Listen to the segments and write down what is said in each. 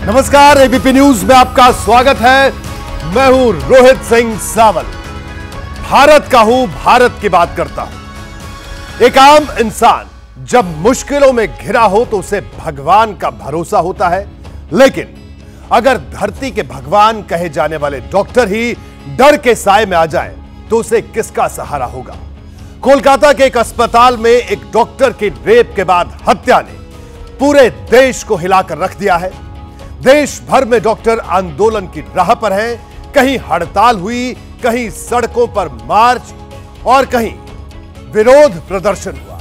नमस्कार, ABP news में आपका स्वागत है। मैं हूं रोहित सिंह सावल। भारत का हूं, भारत की बात करता हूं। एक आम इंसान जब मुश्किलों में घिरा हो तो उसे भगवान का भरोसा होता है, लेकिन अगर धरती के भगवान कहे जाने वाले डॉक्टर ही डर के साए में आ जाएं, तो उसे किसका सहारा होगा? कोलकाता के एक अस्पताल में एक डॉक्टर की रेप के बाद हत्या ने पूरे देश को हिलाकर रख दिया है। देश भर में डॉक्टर आंदोलन की राह पर हैं। कहीं हड़ताल हुई, कहीं सड़कों पर मार्च और कहीं विरोध प्रदर्शन हुआ।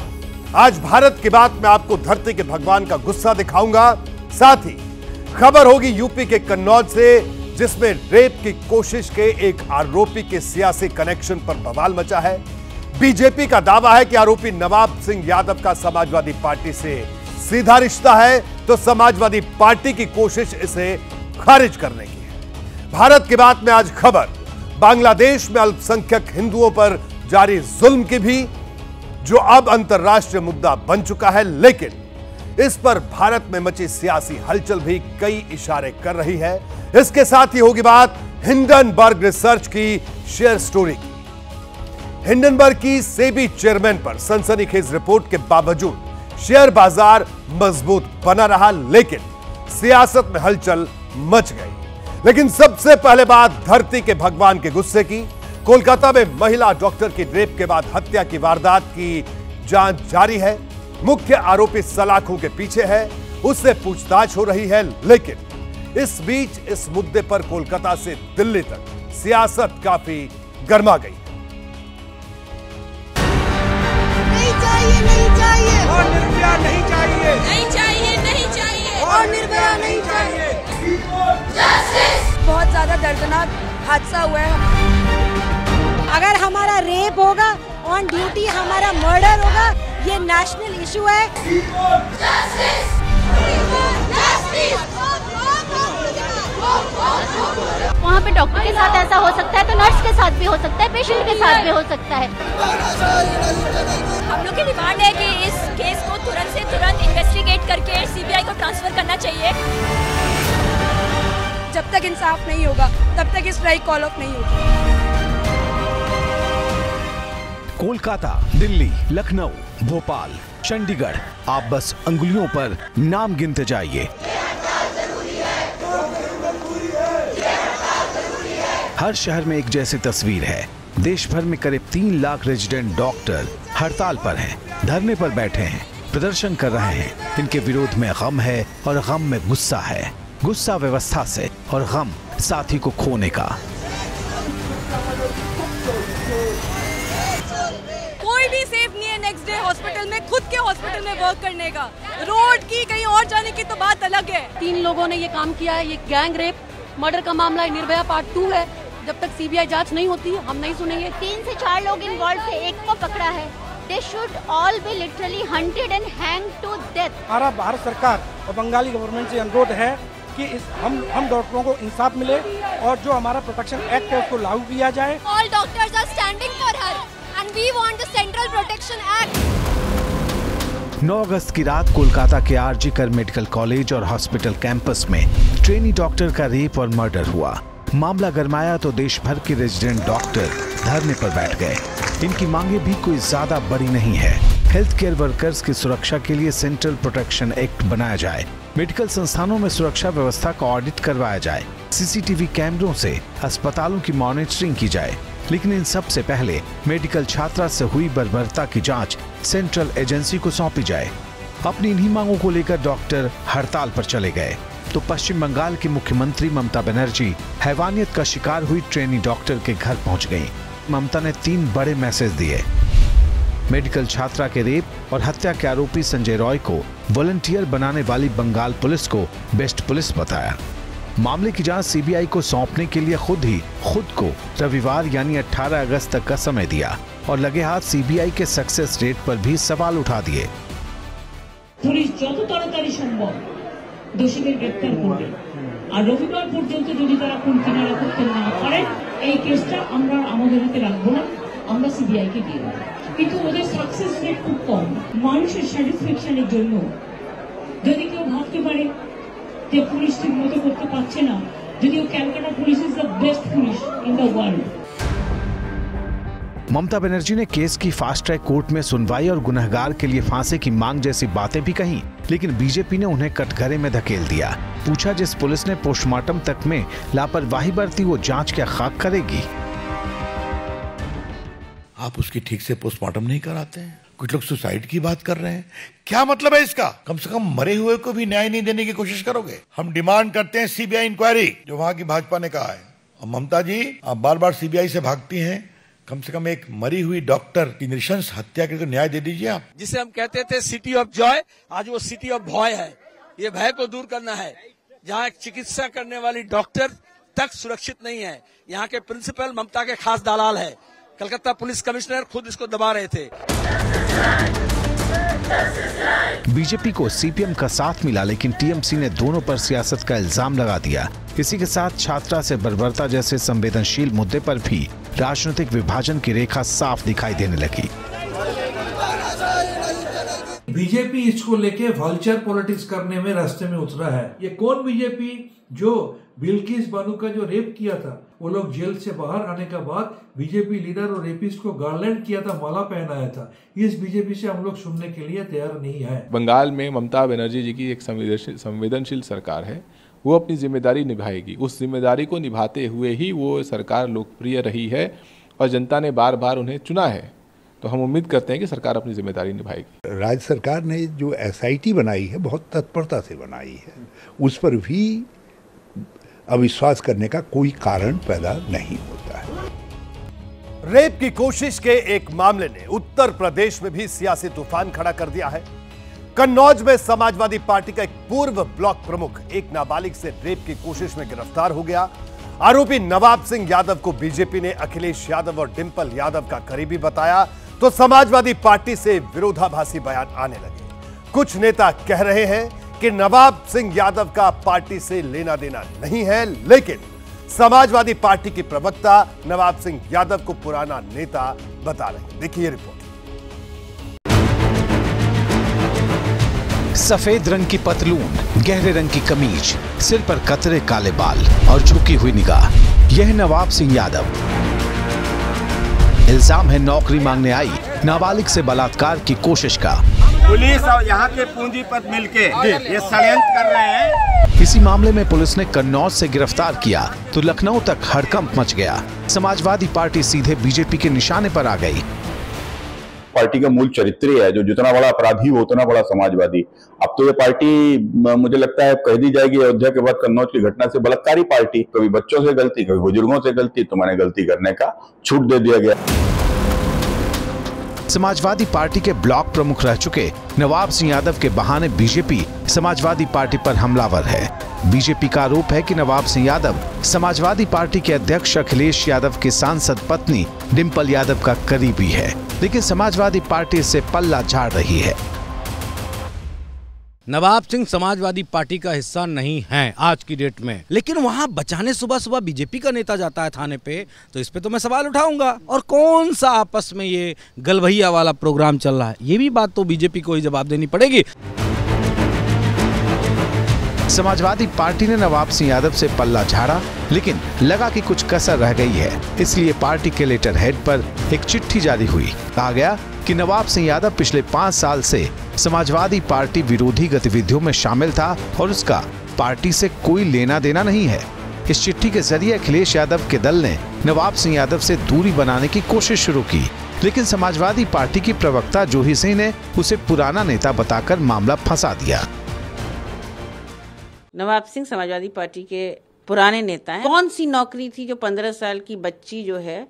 आज भारत की बात में आपको धरती के भगवान का गुस्सा दिखाऊंगा। साथ ही खबर होगी यूपी के कन्नौज से, जिसमें रेप की कोशिश के एक आरोपी के सियासी कनेक्शन पर बवाल मचा है। बीजेपी का दावा है कि आरोपी नवाब सिंह यादव का समाजवादी पार्टी से सीधा रिश्ता है, तो समाजवादी पार्टी की कोशिश इसे खारिज करने की है। भारत की बात में आज खबर बांग्लादेश में अल्पसंख्यक हिंदुओं पर जारी जुल्म की भी, जो अब अंतर्राष्ट्रीय मुद्दा बन चुका है। लेकिन इस पर भारत में मची सियासी हलचल भी कई इशारे कर रही है। इसके साथ ही होगी बात हिंडनबर्ग रिसर्च की शेयर स्टोरी की। हिंडनबर्ग की सेबी चेयरमैन पर सनसनीखेज रिपोर्ट के बावजूद शेयर बाजार मजबूत बना रहा, लेकिन सियासत में हलचल मच गई। लेकिन सबसे पहले बात धरती के भगवान के गुस्से की। कोलकाता में महिला डॉक्टर की रेप के बाद हत्या की वारदात की जांच जारी है। मुख्य आरोपी सलाखों के पीछे है, उससे पूछताछ हो रही है। लेकिन इस बीच इस मुद्दे पर कोलकाता से दिल्ली तक सियासत काफी गर्मा गई। नहीं चाहिए और निर्भया नहीं चाहिए, नहीं चाहिए, नहीं चाहिए और निर्भया नहीं चाहिए। बहुत ज्यादा दर्दनाक हादसा हुआ है। अगर हमारा रेप होगा, ऑन ड्यूटी हमारा मर्डर होगा, ये नेशनल इशू है। वहाँ पे डॉक्टर के साथ ऐसा हो सकता है तो नर्स के साथ भी हो सकता है, पेशेंट के साथ भी हो सकता है। हम लोग की डिमांड है कि इस केस को तुरंत से तुरंत इन्वेस्टिगेट करके सीबीआई को ट्रांसफर करना चाहिए। जब तक इंसाफ नहीं होगा तब तक स्ट्राइक कॉल ऑफ नहीं होगी। कोलकाता, दिल्ली, लखनऊ, भोपाल, चंडीगढ़, आप बस अंगुलियों पर नाम गिनते जाइए। हर शहर में एक जैसी तस्वीर है। देश भर में करीब 3 लाख रेजिडेंट डॉक्टर हड़ताल पर हैं, धरने पर बैठे हैं, प्रदर्शन कर रहे हैं। इनके विरोध में गम है और गम में गुस्सा है। गुस्सा व्यवस्था से और गम साथी को खोने का। कोई भी सेफ नहीं है नेक्स्ट डे हॉस्पिटल में, खुद के हॉस्पिटल में वर्क करने का। रोड की कहीं और जाने की तो बात अलग है। 3 लोगों ने ये काम किया है। ये गैंग रेप मर्डर का मामला है, निर्भया पार्ट 2 है। जब तक सीबीआई जांच नहीं होती हम नहीं सुनेंगे। 3 से 4 लोग इन्वॉल्व थे, एक को पकड़ा है। They should all be literally hunted and hanged to death। हमारा भारत सरकार और बंगाली गवर्नमेंट से अनुरोध है कि हम डॉक्टरों को इंसाफ मिले और जो हमारा प्रोटेक्शन एक्ट है उसको लागू किया जाए। All doctors are standing for her and we want the Central Protection Act। 9 अगस्त की रात कोलकाता के आरजी कर मेडिकल कॉलेज और हॉस्पिटल कैंपस में ट्रेनी डॉक्टर का रेप और मर्डर हुआ। मामला गरमाया तो देश भर के रेजिडेंट डॉक्टर धरने पर बैठ गए। इनकी मांगे भी कोई ज्यादा बड़ी नहीं है। हेल्थ केयर वर्कर्स की सुरक्षा के लिए सेंट्रल प्रोटेक्शन एक्ट बनाया जाए, मेडिकल संस्थानों में सुरक्षा व्यवस्था का ऑडिट करवाया जाए, सीसीटीवी कैमरों से अस्पतालों की मॉनिटरिंग की जाए। लेकिन इन सब से पहले मेडिकल छात्रा से हुई बर्बरता की जांच सेंट्रल एजेंसी को सौंपी जाए। अपनी इन्हीं मांगों को लेकर डॉक्टर हड़ताल पर चले गए तो पश्चिम बंगाल की मुख्यमंत्री ममता बनर्जी हैवानियत का शिकार हुई ट्रेनी डॉक्टर के घर पहुंच गईं। ममता ने 3 बड़े मैसेज दिए। मेडिकल छात्रा के रेप और हत्या के आरोपी संजय रॉय को वॉलंटियर बनाने वाली बंगाल पुलिस को बेस्ट पुलिस बताया। मामले की जांच सीबीआई को सौंपने के लिए खुद को रविवार यानी 18 अगस्त तक का समय दिया और लगे हाथ सीबीआई के सक्सेस रेट पर भी सवाल उठा दिए। পুলিশ যত তাড়াতাড়ি সম্ভব দোষীদের গ্রেফতার করবে আর রবিবার পর্যন্ত যদি তারা কোন কিনারা করতে না পারে এই কেসটা আমরা আমাদের হাতে রাখবো না, আমরা সিবিআই কে দিয়ে দেব। কিন্তু ওদের সাকসেস রেট খুব কম। মানুষের স্যাটিসফ্যাকশনের জন্য যদি কেউ ভাবতে পারে যে পুলিশ ঠিক মতো করতে পারছে না, যদিও Calcutta police is the best police in the world. Mamata Banerjee ने केस की फास्ट ट्रैक कोर्ट में सुनवाई और गुनहगार के लिए फांसी की मांग जैसी बातें भी कही, लेकिन बीजेपी ने उन्हें कटघरे में धकेल दिया। पूछा जिस पुलिस ने पोस्टमार्टम तक में लापरवाही बरती वो जांच क्या खाक करेगी? आप उसकी ठीक से पोस्टमार्टम नहीं कराते हैं, कुछ लोग सुसाइड की बात कर रहे हैं, क्या मतलब है इसका? कम से कम मरे हुए को भी न्याय नहीं देने की कोशिश करोगे? हम डिमांड करते हैं सीबीआई इंक्वायरी, जो वहां की भाजपा ने कहा है। और ममता जी, आप बार बार सीबीआई से भागती हैं, कम से कम एक मरी हुई डॉक्टर की नृशंस हत्या करके न्याय दे दीजिए आप। जिसे हम कहते थे सिटी ऑफ जॉय, आज वो सिटी ऑफ भय है। ये भय को दूर करना है। जहाँ चिकित्सा करने वाली डॉक्टर तक सुरक्षित नहीं है। यहाँ के प्रिंसिपल ममता के खास दलाल है। कलकत्ता पुलिस कमिश्नर खुद इसको दबा रहे थे। बीजेपी को सीपीएम का साथ मिला, लेकिन टीएमसी ने दोनों पर सियासत का इल्जाम लगा दिया। इसी के साथ छात्रा से बर्बरता जैसे संवेदनशील मुद्दे पर भी राजनीतिक विभाजन की रेखा साफ दिखाई देने लगी। बीजेपी इसको लेके वल्चर पॉलिटिक्स करने में रास्ते में उतरा है। ये कौन बीजेपी जो बिल्किस बानो का जो रेप किया था, वो लोग जेल से बाहर आने के बाद बीजेपी लीडर और रेपिस्ट को गार्लैंड किया था, माला पहनाया था। इस बीजेपी से हम लोग सुनने के लिए तैयार नहीं है। बंगाल में ममता बनर्जी जी की एक संवेदनशील सरकार है, वो अपनी जिम्मेदारी निभाएगी। उस जिम्मेदारी को निभाते हुए ही वो सरकार लोकप्रिय रही है और जनता ने बार बार उन्हें चुना है। तो हम उम्मीद करते हैं कि सरकार अपनी जिम्मेदारी निभाएगी। राज्य सरकार ने जो एसआईटी बनाई है बहुत तत्परता से बनाई है, उस पर भी अविश्वास करने का कोई कारण पैदा नहीं होता है। रेप की कोशिश के एक मामले ने उत्तर प्रदेश में भी सियासी तूफान खड़ा कर दिया है। कन्नौज में समाजवादी पार्टी का एक पूर्व ब्लॉक प्रमुख एक नाबालिग से रेप की कोशिश में गिरफ्तार हो गया। आरोपी नवाब सिंह यादव को बीजेपी ने अखिलेश यादव और डिंपल यादव का करीबी बताया, तो समाजवादी पार्टी से विरोधाभासी बयान आने लगे। कुछ नेता कह रहे हैं कि नवाब सिंह यादव का पार्टी से लेना देना नहीं है, लेकिन समाजवादी पार्टी की प्रवक्ता नवाब सिंह यादव को पुराना नेता बता रहे हैं। देखिए रिपोर्ट। सफेद रंग की पतलून, गहरे रंग की कमीज, सिर पर कतरे काले बाल और झुकी हुई निगाह, यह नवाब सिंह यादव। इल्जाम है नौकरी मांगने आई नाबालिग से बलात्कार की कोशिश का। पुलिस और यहाँ के पूंजीपति मिलके ये षड्यंत्र कर रहे हैं। इसी मामले में पुलिस ने कन्नौज से गिरफ्तार किया तो लखनऊ तक हड़कंप मच गया। समाजवादी पार्टी सीधे बीजेपी के निशाने पर आ गई। पार्टी का मूल चरित्र है, जो जितना बड़ा अपराधी हो उतना बड़ा समाजवादी। अब तो ये पार्टी मुझे लगता है कह दी जाएगी अयोध्या के बाद कन्नौज की घटना से बलात्कारी पार्टी। कभी बच्चों से गलती, कभी बुजुर्गों से गलती, तो मैंने गलती करने का छूट दे दिया गया। समाजवादी पार्टी के ब्लॉक प्रमुख रह चुके नवाब सिंह यादव के बहाने बीजेपी समाजवादी पार्टी पर हमलावर है। बीजेपी का आरोप है कि नवाब सिंह यादव समाजवादी पार्टी के अध्यक्ष अखिलेश यादव की सांसद पत्नी डिंपल यादव का करीबी है, लेकिन समाजवादी पार्टी इससे पल्ला झाड़ रही है। नवाब सिंह समाजवादी पार्टी का हिस्सा नहीं है आज की डेट में, लेकिन वहां बचाने सुबह सुबह बीजेपी का नेता जाता है थाने पे, तो इस पे तो मैं सवाल उठाऊंगा। और कौन सा आपस में ये गलभैया वाला प्रोग्राम चल रहा है, ये भी बात तो बीजेपी को ही जवाब देनी पड़ेगी। समाजवादी पार्टी ने नवाब सिंह यादव से पल्ला झाड़ा, लेकिन लगा कि कुछ कसर रह गई है, इसलिए पार्टी के लेटर हेड पर एक चिट्ठी जारी हुई। कहा गया कि नवाब सिंह यादव पिछले 5 साल से समाजवादी पार्टी विरोधी गतिविधियों में शामिल था और उसका पार्टी से कोई लेना देना नहीं है। इस चिट्ठी के जरिए अखिलेश यादव के दल ने नवाब सिंह यादव से दूरी बनाने की कोशिश शुरू की, लेकिन समाजवादी पार्टी की प्रवक्ता जूही सिंह ने उसे पुराना नेता बताकर मामला फंसा दिया। नवाब सिंह समाजवादी पार्टी के पुराने नेता हैं। कौन सी नौकरी थी जो 15 साल की बच्ची जो है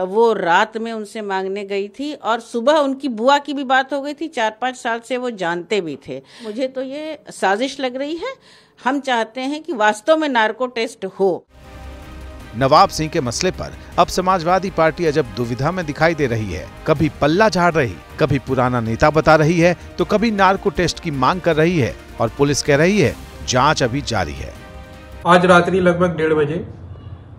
वो रात में उनसे मांगने गई थी, और सुबह उनकी बुआ की भी बात हो गई थी। 4-5 साल से वो जानते भी थे। मुझे तो ये साजिश लग रही है। हम चाहते हैं कि वास्तव में नार्को टेस्ट हो। नवाब सिंह के मसले पर अब समाजवादी पार्टी अजब दुविधा में दिखाई दे रही है। कभी पल्ला झाड़ रही, कभी पुराना नेता बता रही है, तो कभी नार्को टेस्ट की मांग कर रही है, और पुलिस कह रही है जांच अभी जारी है। आज रात्रि लगभग 1:30 बजे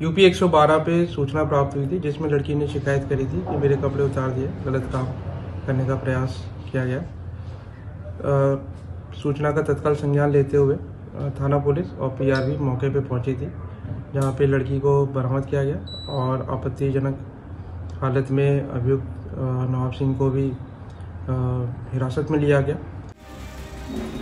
यूपी 112 पे सूचना प्राप्त हुई थी, जिसमें लड़की ने शिकायत करी थी कि मेरे कपड़े उतार दिए, गलत काम करने का प्रयास किया गया। सूचना का तत्काल संज्ञान लेते हुए थाना पुलिस और पीआरबी मौके पे पहुंची थी, जहां पे लड़की को बरामद किया गया और आपत्तिजनक हालत में अभियुक्त नवाब सिंह को भी हिरासत में लिया गया।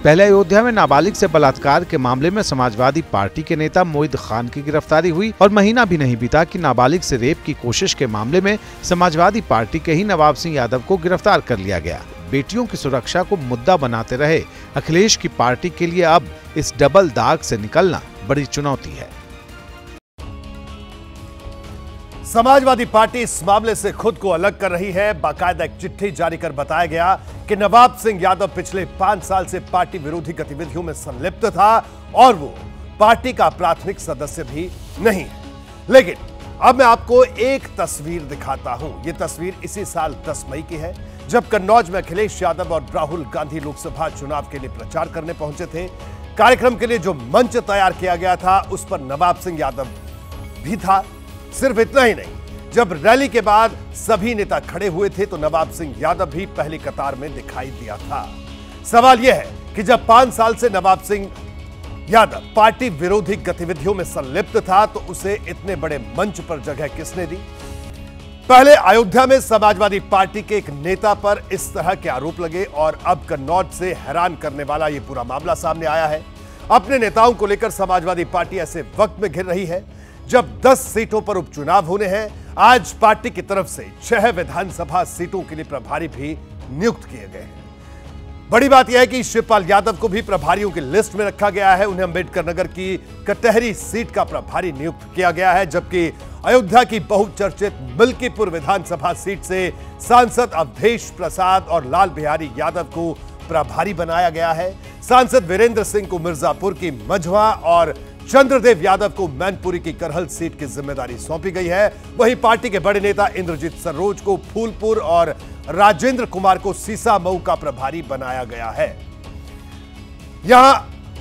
पहले अयोध्या में नाबालिग से बलात्कार के मामले में समाजवादी पार्टी के नेता मोहित खान की गिरफ्तारी हुई और महीना भी नहीं बीता कि नाबालिग से रेप की कोशिश के मामले में समाजवादी पार्टी के ही नवाब सिंह यादव को गिरफ्तार कर लिया गया। बेटियों की सुरक्षा को मुद्दा बनाते रहे अखिलेश की पार्टी के लिए अब इस डबल दाग से निकलना बड़ी चुनौती है। समाजवादी पार्टी इस मामले से खुद को अलग कर रही है। बाकायदा एक चिट्ठी जारी कर बताया गया कि नवाब सिंह यादव पिछले 5 साल से पार्टी विरोधी गतिविधियों में संलिप्त था और वो पार्टी का प्राथमिक सदस्य भी नहीं है। लेकिन अब मैं आपको एक तस्वीर दिखाता हूं। यह तस्वीर इसी साल 10 मई की है, जब कन्नौज में अखिलेश यादव और राहुल गांधी लोकसभा चुनाव के लिए प्रचार करने पहुंचे थे। कार्यक्रम के लिए जो मंच तैयार किया गया था उस पर नवाब सिंह यादव भी था। सिर्फ इतना ही नहीं, जब रैली के बाद सभी नेता खड़े हुए थे तो नवाब सिंह यादव भी पहली कतार में दिखाई दिया था। सवाल यह है कि जब 5 साल से नवाब सिंह यादव पार्टी विरोधी गतिविधियों में संलिप्त था तो उसे इतने बड़े मंच पर जगह किसने दी? पहले अयोध्या में समाजवादी पार्टी के एक नेता पर इस तरह के आरोप लगे और अब कन्नौज से हैरान करने वाला यह पूरा मामला सामने आया है। अपने नेताओं को लेकर समाजवादी पार्टी ऐसे वक्त में घिर रही है जब 10 सीटों पर उपचुनाव होने हैं। आज पार्टी की तरफ से 6 विधानसभा सीटों के लिए प्रभारी भी नियुक्त किए गए हैं। बड़ी बात यह है कि शिवपाल यादव को भी प्रभारियों की लिस्ट में रखा गया है। उन्हें अंबेडकर नगर की कटहरी सीट का प्रभारी नियुक्त किया गया है, जबकि अयोध्या की बहुचर्चित मिल्कीपुर विधानसभा सीट से सांसद अवधेश प्रसाद और लाल बिहारी यादव को प्रभारी बनाया गया है। सांसद वीरेंद्र सिंह को मिर्जापुर की मझवा और चंद्रदेव यादव को मैनपुरी की करहल सीट की जिम्मेदारी सौंपी गई है। वहीं पार्टी के बड़े नेता इंद्रजीत सरोज को फूलपुर और राजेंद्र कुमार को सीसामऊ का प्रभारी बनाया गया है। यहां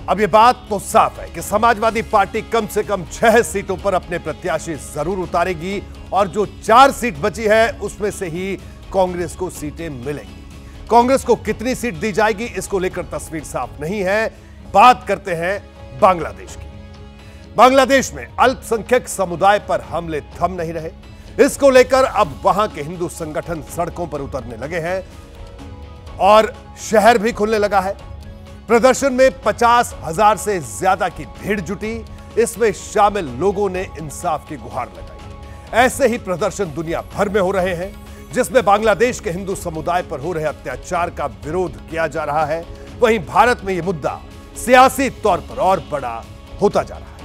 अब यह बात तो साफ है कि समाजवादी पार्टी कम से कम 6 सीटों पर अपने प्रत्याशी जरूर उतारेगी और जो 4 सीट बची है उसमें से ही कांग्रेस को सीटें मिलेंगी। कांग्रेस को कितनी सीट दी जाएगी इसको लेकर तस्वीर साफ नहीं है। बात करते हैं बांग्लादेश की। बांग्लादेश में अल्पसंख्यक समुदाय पर हमले थम नहीं रहे। इसको लेकर अब वहां के हिंदू संगठन सड़कों पर उतरने लगे हैं और शहर भी खुलने लगा है। प्रदर्शन में 50,000 से ज्यादा की भीड़ जुटी। इसमें शामिल लोगों ने इंसाफ की गुहार लगाई। ऐसे ही प्रदर्शन दुनिया भर में हो रहे हैं जिसमें बांग्लादेश के हिंदू समुदाय पर हो रहे अत्याचार का विरोध किया जा रहा है। वहीं भारत में यह मुद्दा सियासी तौर पर और बड़ा होता जा रहा है।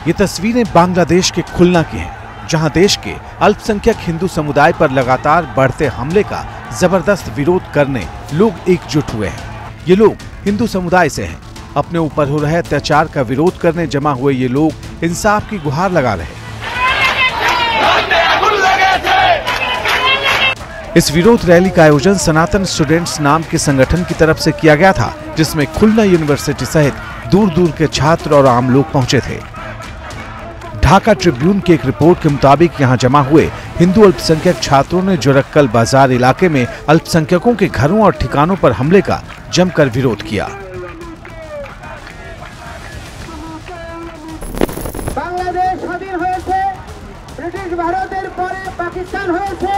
ये तस्वीरें बांग्लादेश के खुलना की हैं, जहां देश के अल्पसंख्यक हिंदू समुदाय पर लगातार बढ़ते हमले का जबरदस्त विरोध करने लोग एकजुट हुए हैं। ये लोग हिंदू समुदाय से हैं। अपने ऊपर हो रहे अत्याचार का विरोध करने जमा हुए ये लोग इंसाफ की गुहार लगा रहे हैं। इस विरोध रैली का आयोजन सनातन स्टूडेंट्स नाम के संगठन की तरफ से किया गया था, जिसमें खुलना यूनिवर्सिटी सहित दूर दूर के छात्र और आम लोग पहुंचे थे। ढाका ट्रिब्यून की एक रिपोर्ट के मुताबिक यहां जमा हुए हिंदू अल्पसंख्यक छात्रों ने जोरक्कल बाजार इलाके में अल्पसंख्यकों के घरों और ठिकानों पर हमले का जमकर विरोध किया। बांग्लादेश स्वाधीन হয়েছে, ব্রিটিশ ভারতের পরে পাকিস্তান হয়েছে।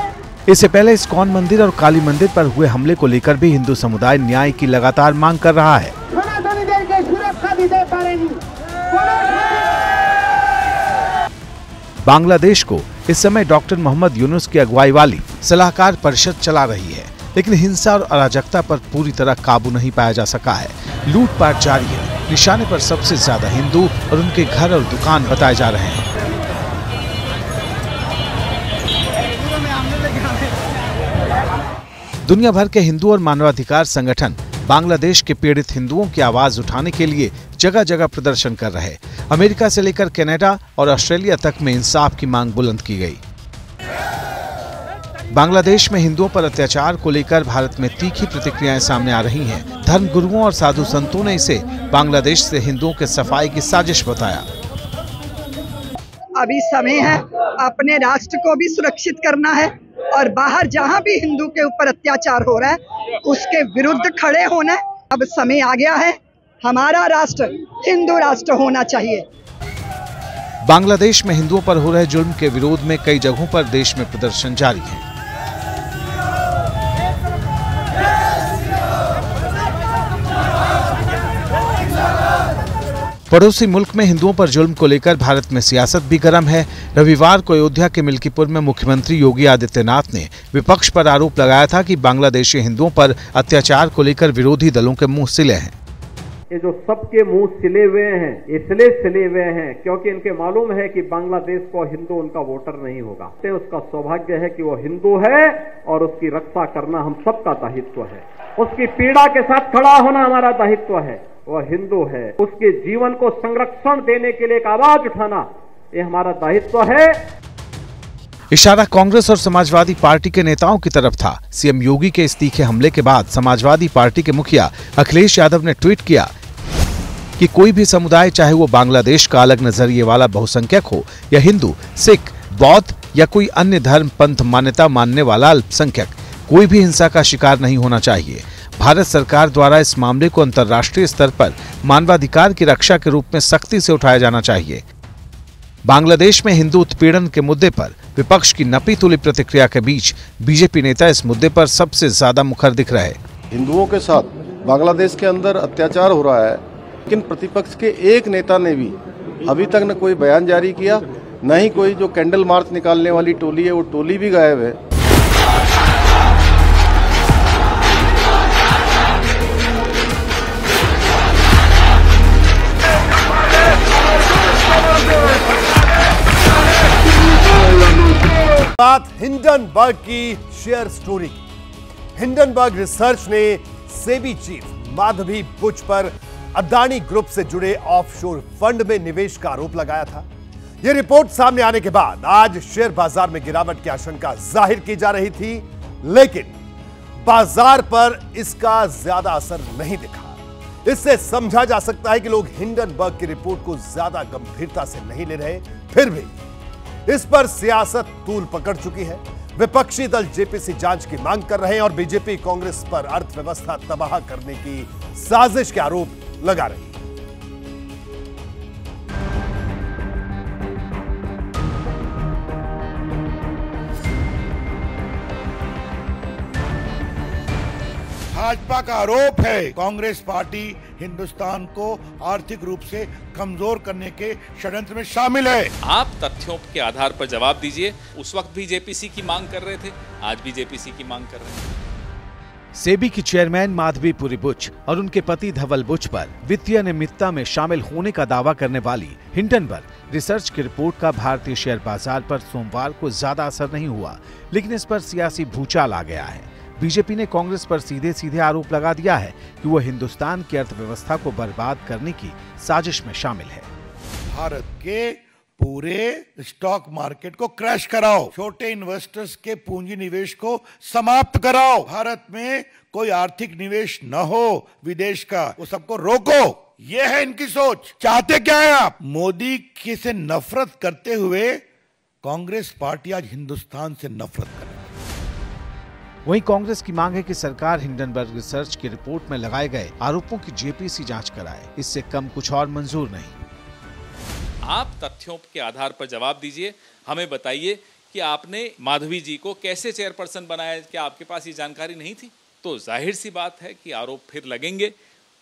इससे पहले इस्कॉन मंदिर और काली मंदिर पर हुए हमले को लेकर भी हिंदू समुदाय न्याय की लगातार मांग कर रहा है। बांग्लादेश को इस समय डॉक्टर मोहम्मद यूनुस की अगुवाई वाली सलाहकार परिषद चला रही है, लेकिन हिंसा और अराजकता पर पूरी तरह काबू नहीं पाया जा सका है। लूटपाट जारी है। निशाने पर सबसे ज्यादा हिंदू और उनके घर और दुकान बताए जा रहे हैं। दुनिया भर के हिंदू और मानवाधिकार संगठन बांग्लादेश के पीड़ित हिंदुओं की आवाज उठाने के लिए जगह जगह प्रदर्शन कर रहे। अमेरिका से लेकर कनाडा और ऑस्ट्रेलिया तक में इंसाफ की मांग बुलंद की गई। बांग्लादेश में हिंदुओं पर अत्याचार को लेकर भारत में तीखी प्रतिक्रियाएं सामने आ रही हैं। धर्मगुरुओं और साधु संतों ने इसे बांग्लादेश से हिंदुओं के सफाई की साजिश बताया। अभी समय है, अपने राष्ट्र को भी सुरक्षित करना है और बाहर जहां भी हिंदू के ऊपर अत्याचार हो रहा है उसके विरुद्ध खड़े होना है। अब समय आ गया है, हमारा राष्ट्र हिंदू राष्ट्र होना चाहिए। बांग्लादेश में हिंदुओं पर हो रहे जुल्म के विरोध में कई जगहों पर देश में प्रदर्शन जारी है। पड़ोसी मुल्क में हिंदुओं पर जुल्म को लेकर भारत में सियासत भी गर्म है। रविवार को अयोध्या के मिल्कीपुर में मुख्यमंत्री योगी आदित्यनाथ ने विपक्ष पर आरोप लगाया था कि बांग्लादेशी हिंदुओं पर अत्याचार को लेकर विरोधी दलों के मुंह सिले हैं। ये जो सबके मुंह सिले हुए हैं, इसलिए सिले हुए हैं क्योंकि इनके मालूम है कि बांग्लादेश को हिंदू उनका वोटर नहीं होगा। उसका सौभाग्य है कि वो हिंदू है और उसकी रक्षा करना हम सबका दायित्व है। उसकी पीड़ा के साथ खड़ा होना हमारा दायित्व है। वह हिंदू है, उसके जीवन को संरक्षण देने के लिए एक आवाज उठाना ये हमारा दायित्व है। इशारा कांग्रेस और समाजवादी पार्टी के नेताओं की तरफ था। सीएम योगी के इस तीखे हमले के बाद समाजवादी पार्टी के मुखिया अखिलेश यादव ने ट्वीट किया कि कोई भी समुदाय, चाहे वो बांग्लादेश का अलग नजरिए वाला बहुसंख्यक हो या हिंदू, सिख, बौद्ध या कोई अन्य धर्म पंथ मान्यता मानने वाला अल्पसंख्यक, कोई भी हिंसा का शिकार नहीं होना चाहिए। भारत सरकार द्वारा इस मामले को अंतर्राष्ट्रीय स्तर पर मानवाधिकार की रक्षा के रूप में सख्ती से उठाया जाना चाहिए। बांग्लादेश में हिंदू उत्पीड़न के मुद्दे पर विपक्ष की नपी तुली प्रतिक्रिया के बीच बीजेपी नेता इस मुद्दे पर सबसे ज्यादा मुखर दिख रहे। हिंदुओं के साथ बांग्लादेश के अंदर अत्याचार हो रहा है, लेकिन प्रतिपक्ष के एक नेता ने भी अभी तक न कोई बयान जारी किया, न ही कोई जो कैंडल मार्च निकालने वाली टोली है वो टोली भी गायब है। बात हिंडनबर्ग की शेयर स्टोरी की। हिंडनबर्ग रिसर्च ने सेबी चीफ माधवी बुच पर अदानी ग्रुप से जुड़े ऑफशोर फंड में निवेश का आरोप लगाया था। यह रिपोर्ट सामने आने के बाद आज शेयर बाजार में गिरावट की आशंका जाहिर की जा रही थी, लेकिन बाजार पर इसका ज्यादा असर नहीं दिखा। इससे समझा जा सकता है कि लोग हिंडनबर्ग की रिपोर्ट को ज्यादा गंभीरता से नहीं ले रहे। फिर भी इस पर सियासत तूल पकड़ चुकी है। विपक्षी दल जेपीसी जांच की मांग कर रहे हैं और बीजेपी कांग्रेस पर अर्थव्यवस्था तबाह करने की साजिश के आरोप लगा रही है। भाजपा का आरोप है कांग्रेस पार्टी हिंदुस्तान को आर्थिक रूप से कमजोर करने के षड्यंत्र में शामिल है। आप तथ्यों के आधार पर जवाब दीजिए। उस वक्त भी जेपीसी की मांग कर रहे थे, आज भी जेपीसी की मांग कर रहे हैं। सेबी की चेयरमैन माधवी पुरी बुच और उनके पति धवल बुच पर वित्तीय अनियमितता में शामिल होने का दावा करने वाली हिंडनबर्ग रिसर्च की रिपोर्ट का भारतीय शेयर बाजार पर सोमवार को ज्यादा असर नहीं हुआ, लेकिन इस पर सियासी भूचाल आ गया है। बीजेपी ने कांग्रेस पर सीधे सीधे आरोप लगा दिया है कि वो हिंदुस्तान की अर्थव्यवस्था को बर्बाद करने की साजिश में शामिल है। भारत के पूरे स्टॉक मार्केट को क्रैश कराओ, छोटे इन्वेस्टर्स के पूंजी निवेश को समाप्त कराओ, भारत में कोई आर्थिक निवेश न हो विदेश का, वो सबको रोको। ये है इनकी सोच। चाहते क्या है आप? मोदी की से नफरत करते हुए कांग्रेस पार्टी आज हिंदुस्तान से नफरत कर रही है। वहीं कांग्रेस की मांग है कि सरकार हिंडनबर्ग रिसर्च की रिपोर्ट में लगाए गए आरोपों की जेपीसी जांच कराए। इससे कम कुछ और मंजूर नहीं। आप तथ्यों के आधार पर जवाब दीजिए। हमें बताइए कि आपने माधवी जी को कैसे चेयरपर्सन बनाया? क्या आपके पास ये जानकारी नहीं थी? तो जाहिर सी बात है कि आरोप फिर लगेंगे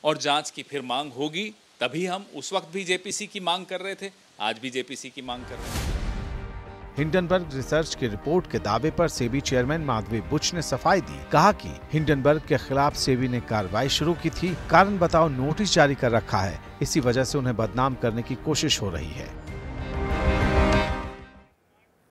और जांच की फिर मांग होगी। तभी हम उस वक्त भी जेपीसी की मांग कर रहे थे, आज भी जेपीसी की मांग कर रहे हैं। हिंडनबर्ग रिसर्च की रिपोर्ट के दावे पर सेबी चेयरमैन माधवी बुच ने सफाई दी। कहा कि हिंडनबर्ग के खिलाफ सेबी ने कार्रवाई शुरू की थी, कारण बताओ नोटिस जारी कर रखा है, इसी वजह से उन्हें बदनाम करने की कोशिश हो रही है।